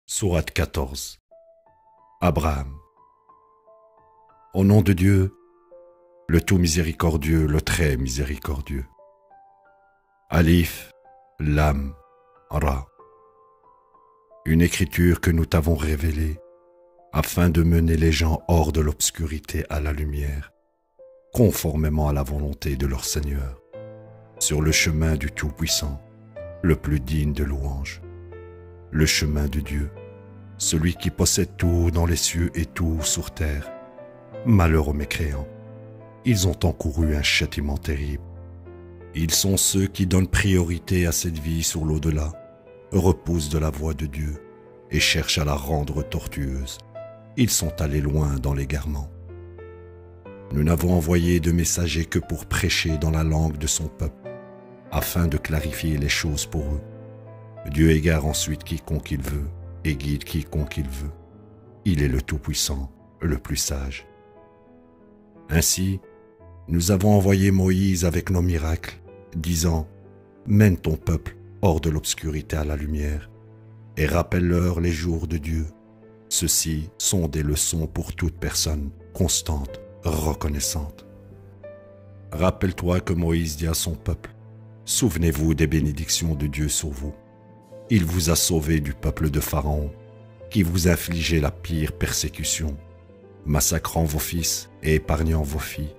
Sourate 14. Abraham. Au nom de Dieu, le tout miséricordieux, le très miséricordieux. Alif, Lam, Ra. Une écriture que nous t'avons révélée afin de mener les gens hors de l'obscurité à la lumière, conformément à la volonté de leur Seigneur, sur le chemin du Tout-Puissant, le plus digne de louange. Le chemin de Dieu, celui qui possède tout dans les cieux et tout sur terre. Malheur aux mécréants, ils ont encouru un châtiment terrible. Ils sont ceux qui donnent priorité à cette vie sur l'au-delà, repoussent de la voie de Dieu et cherchent à la rendre tortueuse. Ils sont allés loin dans l'égarement. Nous n'avons envoyé de messagers que pour prêcher dans la langue de son peuple, afin de clarifier les choses pour eux. Dieu égare ensuite quiconque il veut et guide quiconque il veut. Il est le Tout-Puissant, le plus sage. Ainsi, nous avons envoyé Moïse avec nos miracles, disant « Mène ton peuple hors de l'obscurité à la lumière et rappelle-leur les jours de Dieu. Ceux-ci sont des leçons pour toute personne constante, reconnaissante. » Rappelle-toi que Moïse dit à son peuple « Souvenez-vous des bénédictions de Dieu sur vous. Il vous a sauvé du peuple de Pharaon, qui vous infligeait la pire persécution, massacrant vos fils et épargnant vos filles.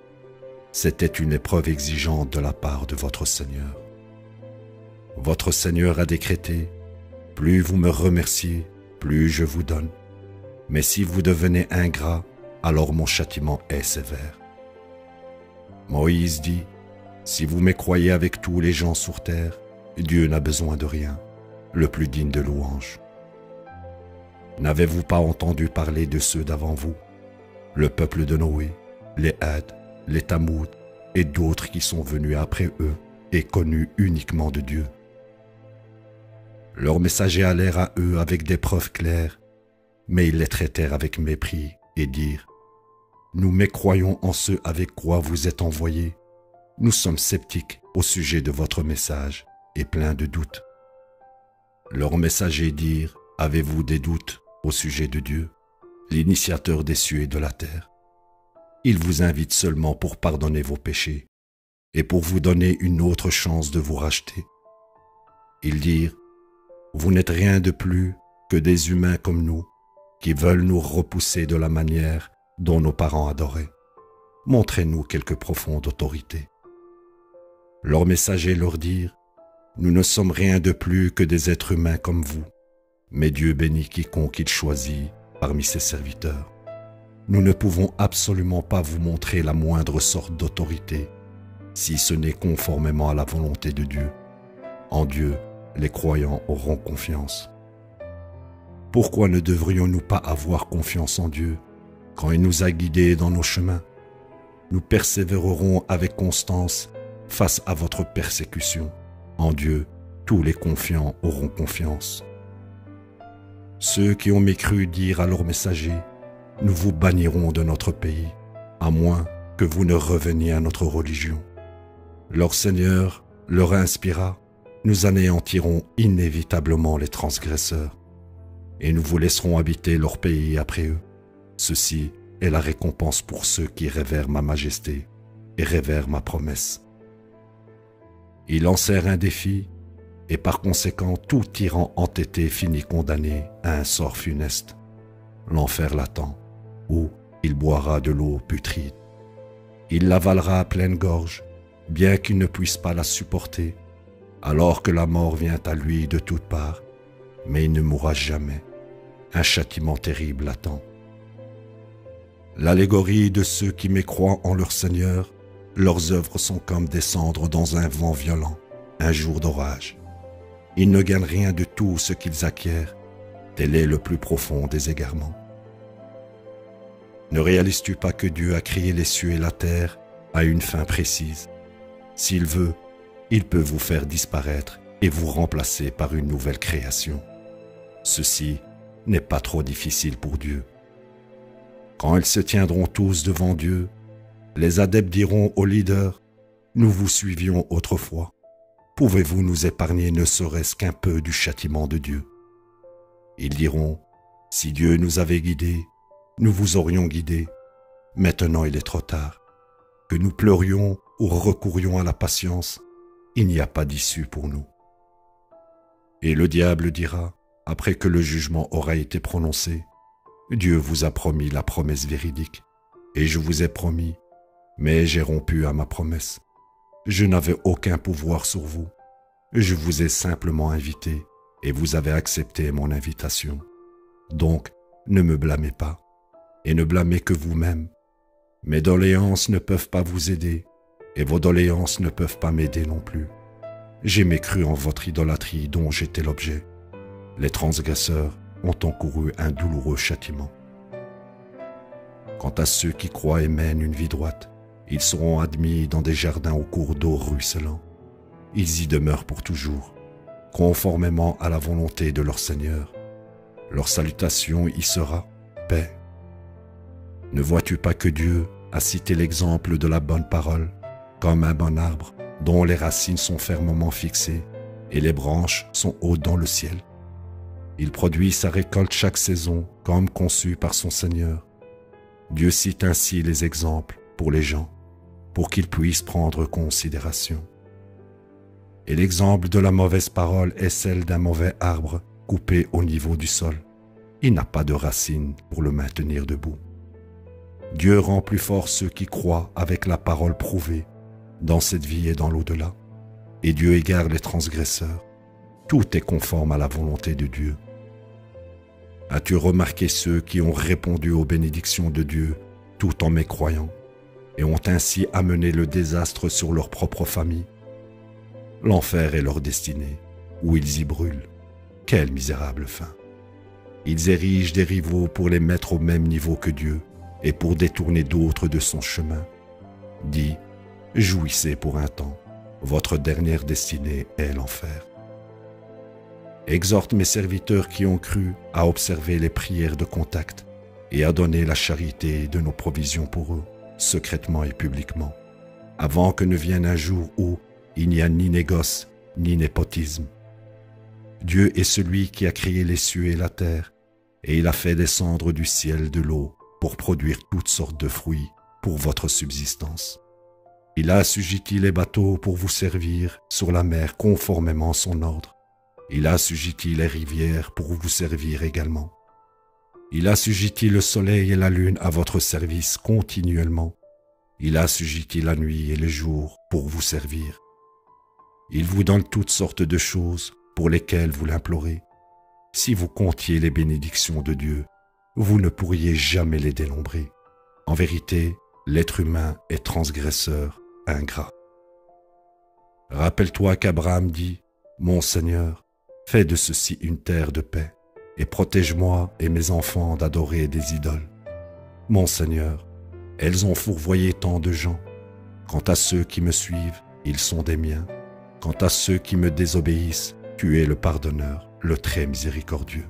C'était une épreuve exigeante de la part de votre Seigneur. Votre Seigneur a décrété, plus vous me remerciez, plus je vous donne. Mais si vous devenez ingrat, alors mon châtiment est sévère. Moïse dit, si vous m'écroyez avec tous les gens sur terre, Dieu n'a besoin de rien, le plus digne de louange. N'avez-vous pas entendu parler de ceux d'avant vous, le peuple de Noé, les Hades, les Tamoud et d'autres qui sont venus après eux et connus uniquement de Dieu? Leurs messagers allèrent à eux avec des preuves claires, mais ils les traitèrent avec mépris et dirent « Nous mécroyons en ceux avec quoi vous êtes envoyés. Nous sommes sceptiques au sujet de votre message et pleins de doutes. » Leurs messagers dirent « Avez-vous des doutes au sujet de Dieu, l'initiateur des cieux et de la terre? Il vous invite seulement pour pardonner vos péchés et pour vous donner une autre chance de vous racheter. » Ils dirent « Vous n'êtes rien de plus que des humains comme nous qui veulent nous repousser de la manière dont nos parents adoraient. Montrez-nous quelque profonde autorité. » Leurs messagers leur dirent « Nous ne sommes rien de plus que des êtres humains comme vous, mais Dieu bénit quiconque il choisit parmi ses serviteurs. Nous ne pouvons absolument pas vous montrer la moindre sorte d'autorité, si ce n'est conformément à la volonté de Dieu. En Dieu, les croyants auront confiance. Pourquoi ne devrions-nous pas avoir confiance en Dieu quand il nous a guidés dans nos chemins? Nous persévérerons avec constance face à votre persécution. En Dieu, tous les confiants auront confiance. Ceux qui ont mécru dirent à leurs messagers, « Nous vous bannirons de notre pays, à moins que vous ne reveniez à notre religion. » Leur Seigneur leur inspira, « Nous anéantirons inévitablement les transgresseurs, et nous vous laisserons habiter leur pays après eux. Ceci est la récompense pour ceux qui révèrent ma majesté et révèrent ma promesse. » Ils lancèrent un défi, et par conséquent tout tyran entêté finit condamné à un sort funeste. L'enfer l'attend, où il boira de l'eau putride. Il l'avalera à pleine gorge, bien qu'il ne puisse pas la supporter, alors que la mort vient à lui de toutes parts, mais il ne mourra jamais. Un châtiment terrible l'attend. L'allégorie de ceux qui mécroient en leur Seigneur, leurs œuvres sont comme des cendres dans un vent violent, un jour d'orage. Ils ne gagnent rien de tout ce qu'ils acquièrent, tel est le plus profond des égarements. Ne réalises-tu pas que Dieu a créé les cieux et la terre à une fin précise? S'il veut, il peut vous faire disparaître et vous remplacer par une nouvelle création. Ceci n'est pas trop difficile pour Dieu. Quand ils se tiendront tous devant Dieu, les adeptes diront aux leaders, « Nous vous suivions autrefois. Pouvez-vous nous épargner ne serait-ce qu'un peu du châtiment de Dieu ?» Ils diront, si Dieu nous avait guidés, nous vous aurions guidés. Maintenant il est trop tard. Que nous pleurions ou recourions à la patience, il n'y a pas d'issue pour nous. Et le diable dira, après que le jugement aura été prononcé, Dieu vous a promis la promesse véridique, et je vous ai promis, mais j'ai rompu à ma promesse. Je n'avais aucun pouvoir sur vous. Je vous ai simplement invité, et vous avez accepté mon invitation. Donc, ne me blâmez pas, et ne blâmez que vous-même. Mes doléances ne peuvent pas vous aider, et vos doléances ne peuvent pas m'aider non plus. J'ai mécru en votre idolâtrie dont j'étais l'objet. Les transgresseurs ont encouru un douloureux châtiment. Quant à ceux qui croient et mènent une vie droite, ils seront admis dans des jardins aux cours d'eau ruisselants. Ils y demeurent pour toujours, conformément à la volonté de leur Seigneur. Leur salutation y sera paix. Ne vois-tu pas que Dieu a cité l'exemple de la bonne parole comme un bon arbre dont les racines sont fermement fixées et les branches sont hautes dans le ciel? Il produit sa récolte chaque saison comme conçu par son Seigneur. Dieu cite ainsi les exemples pour les gens, pour qu'ils puissent prendre considération. Et l'exemple de la mauvaise parole est celle d'un mauvais arbre coupé au niveau du sol. Il n'a pas de racines pour le maintenir debout. Dieu rend plus fort ceux qui croient avec la parole prouvée dans cette vie et dans l'au-delà. Et Dieu égare les transgresseurs. Tout est conforme à la volonté de Dieu. As-tu remarqué ceux qui ont répondu aux bénédictions de Dieu tout en mécroyant et ont ainsi amené le désastre sur leur propre famille? L'enfer est leur destinée, où ils y brûlent. Quelle misérable fin! Ils érigent des rivaux pour les mettre au même niveau que Dieu et pour détourner d'autres de son chemin. Dis, jouissez pour un temps, votre dernière destinée est l'enfer. Exhorte mes serviteurs qui ont cru à observer les prières de contact et à donner la charité de nos provisions pour eux, secrètement et publiquement, avant que ne vienne un jour où il n'y a ni négoce ni népotisme. Dieu est celui qui a créé les cieux et la terre, et il a fait descendre du ciel de l'eau pour produire toutes sortes de fruits pour votre subsistance. Il a assujetti les bateaux pour vous servir sur la mer conformément à son ordre. Il a assujetti les rivières pour vous servir également. Il a assujetti le soleil et la lune à votre service continuellement. Il a assujetti la nuit et le jour pour vous servir. Il vous donne toutes sortes de choses pour lesquelles vous l'implorez. Si vous comptiez les bénédictions de Dieu, vous ne pourriez jamais les dénombrer. En vérité, l'être humain est transgresseur, ingrat. Rappelle-toi qu'Abraham dit, « Mon Seigneur, fais de ceci une terre de paix, et protège-moi et mes enfants d'adorer des idoles. Mon Seigneur, elles ont fourvoyé tant de gens. Quant à ceux qui me suivent, ils sont des miens. Quant à ceux qui me désobéissent, tu es le pardonneur, le très miséricordieux.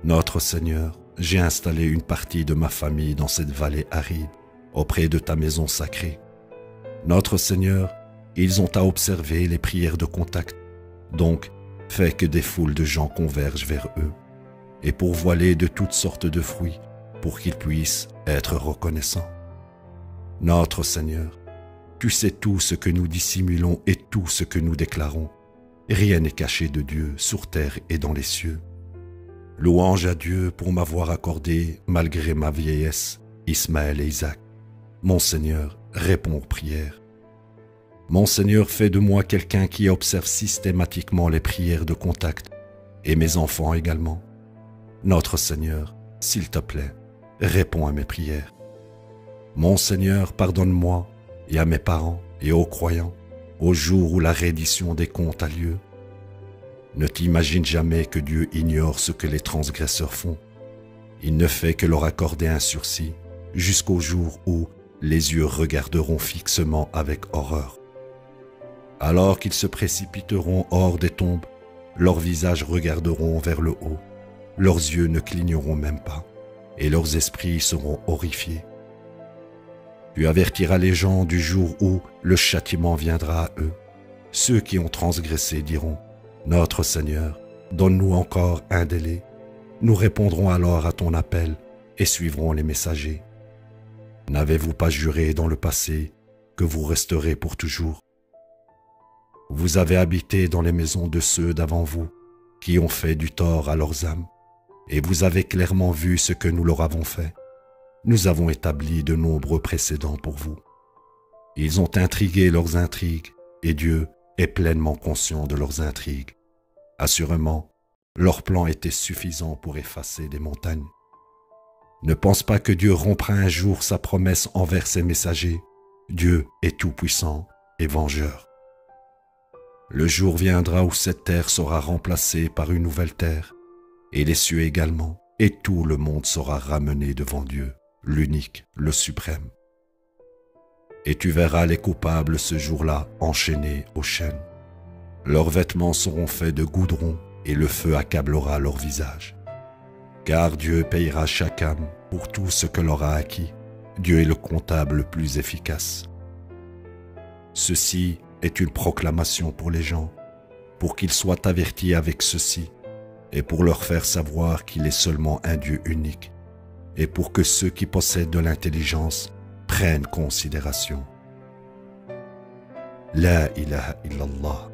Notre Seigneur, j'ai installé une partie de ma famille dans cette vallée aride, auprès de ta maison sacrée. Notre Seigneur, ils ont à observer les prières de contact. Donc, fais que des foules de gens convergent vers eux, et pourvoie-les de toutes sortes de fruits, pour qu'ils puissent être reconnaissants. Notre Seigneur, tu sais tout ce que nous dissimulons et tout ce que nous déclarons. Rien n'est caché de Dieu sur terre et dans les cieux. Louange à Dieu pour m'avoir accordé, malgré ma vieillesse, Ismaël et Isaac. Mon Seigneur, réponds aux prières. Mon Seigneur, fais de moi quelqu'un qui observe systématiquement les prières de contact, et mes enfants également. Notre Seigneur, s'il te plaît, réponds à mes prières. Mon Seigneur, pardonne-moi, et à mes parents et aux croyants, au jour où la reddition des comptes a lieu. Ne t'imagine jamais que Dieu ignore ce que les transgresseurs font. Il ne fait que leur accorder un sursis, jusqu'au jour où les yeux regarderont fixement avec horreur. Alors qu'ils se précipiteront hors des tombes, leurs visages regarderont vers le haut, leurs yeux ne cligneront même pas, et leurs esprits seront horrifiés. Tu avertiras les gens du jour où le châtiment viendra à eux. Ceux qui ont transgressé diront, « Notre Seigneur, Donne-nous encore un délai. Nous répondrons alors à ton appel et suivrons les messagers. N'avez-vous pas juré dans le passé que vous resterez pour toujours? Vous avez habité dans les maisons de ceux d'avant vous qui ont fait du tort à leurs âmes, et vous avez clairement vu ce que nous leur avons fait. Nous avons établi de nombreux précédents pour vous. Ils ont intrigué leurs intrigues, et Dieu est pleinement conscient de leurs intrigues. Assurément, leur plan était suffisant pour effacer des montagnes. Ne pense pas que Dieu rompra un jour sa promesse envers ses messagers. Dieu est tout-puissant et vengeur. Le jour viendra où cette terre sera remplacée par une nouvelle terre, et les cieux également, et tout le monde sera ramené devant Dieu, l'unique, le suprême. Et tu verras les coupables ce jour-là enchaînés aux chaînes. Leurs vêtements seront faits de goudron, et le feu accablera leur visage. Car Dieu payera chaque âme pour tout ce que l'aura acquis. Dieu est le comptable le plus efficace. Ceci est une proclamation pour les gens, pour qu'ils soient avertis avec ceci, et pour leur faire savoir qu'il est seulement un Dieu unique, et pour que ceux qui possèdent de l'intelligence prennent considération. La ilaha illallah.